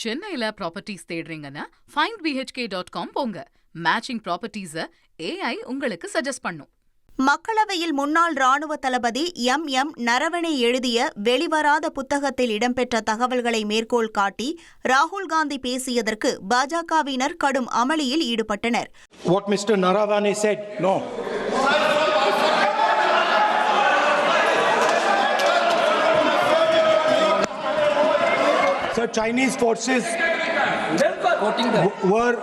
சென்னையில properties தேடுறீங்கன்னா findbhk.com போங்க. Matching ப்ராப்பர்ட்டிஸ AI உங்களுக்கு சஜஸ்ட் பண்ணும். மக்களவையில் முன்னாள் ராணுவ தளபதி எம் நரவணே எழுதிய வெளிவராத புத்தகத்தில் இடம்பெற்ற தகவல்களை மேற்கோள் காட்டி ராகுல் காந்தி பேசியதற்கு பாஜகவினர் கடும் அமளியில் ஈடுபட்டனர். What Mr. Naravane said, no. So Chinese forces were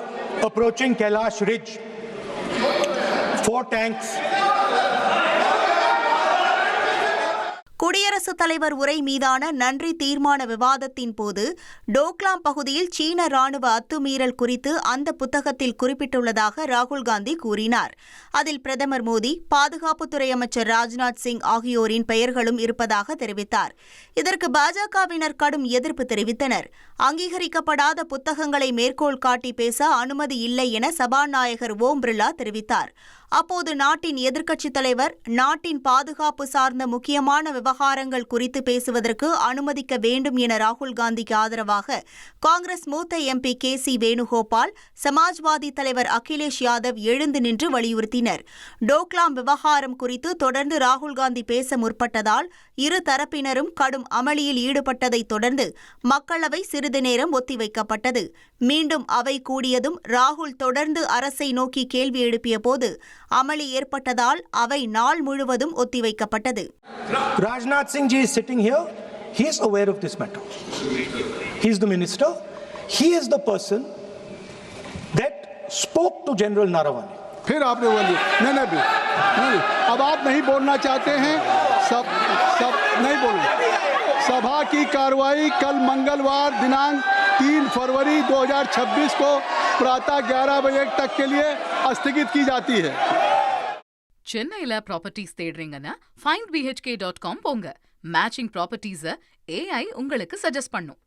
approaching Kailash Ridge. 4 tanks. குடியரசுத் தலைவர் உரை மீதான நன்றி தீர்மான விவாதத்தின் போது டோக்லாம் பகுதியில் சீன ராணுவ அத்துமீறல் குறித்து அந்த புத்தகத்தில் குறிப்பிட்டுள்ளதாக ராகுல் காந்தி கூறினார். அதில் பிரதமர் மோடி, பாதுகாப்புத்துறை அமைச்சர் ராஜ்நாத் சிங் ஆகியோரின் பெயர்களும் இருப்பதாக தெரிவித்தார். இதற்கு பாஜகவினர் கடும் எதிர்ப்பு தெரிவித்தனர். அங்கீகரிக்கப்படாத புத்தகங்களை மேற்கோள் காட்டி பேச அனுமதி இல்லை என சபாநாயகர் ஓம் பிர்லா தெரிவித்தார். அப்போது நாட்டின் எதிர்க்கட்சித் தலைவர் நாட்டின் பாதுகாப்பு சார்ந்த முக்கியமான விவகாரங்கள் குறித்து பேசுவதற்கு அனுமதிக்க வேண்டும் என ராகுல் காந்திக்கு ஆதரவாக காங்கிரஸ் மூத்த MP KC வேணுகோபால், சமாஜ்வாதி தலைவர் அகிலேஷ் யாதவ் எழுந்து நின்று வலியுறுத்தினர். டோக்லாம் விவகாரம் குறித்து தொடர்ந்து ராகுல் காந்தி பேச முற்பட்டதால் இரு தரப்பினரும் கடும் அமளியில் ஈடுபட்டதைத் தொடர்ந்து மக்களவை சிறிது நேரம் ஒத்திவைக்கப்பட்டது. மீண்டும் அவை கூடியதும் ராகுல் தொடர்ந்து அரசை நோக்கி கேள்வி எழுப்பிய போது அமளி ஏற்பட்டதால் அவை நாள் முழுவதும் ஒத்திவைக்கப்பட்டது. Rajnath Singh ji is sitting here. He is aware of this matter. He is the minister. He is the person that spoke to General Naravane. फिर आपने बोली नहीं, अब आप नहीं बोलना चाहते हैं, सब नहीं बोलना. सभा की कार्रवाई कल मंगलवार दिनांक 3 फरवरी 2026 को प्रातः 11 बजे तक के लिए स्थगित की जाती है. சென்னையில ப்ராப்பர்ட்டிஸ் தேடுறீங்கன்னா findbhk.com போங்க. மேட்சிங் ப்ராப்பர்ட்டிஸ AI உங்களுக்கு சஜஸ்ட் பண்ணும்.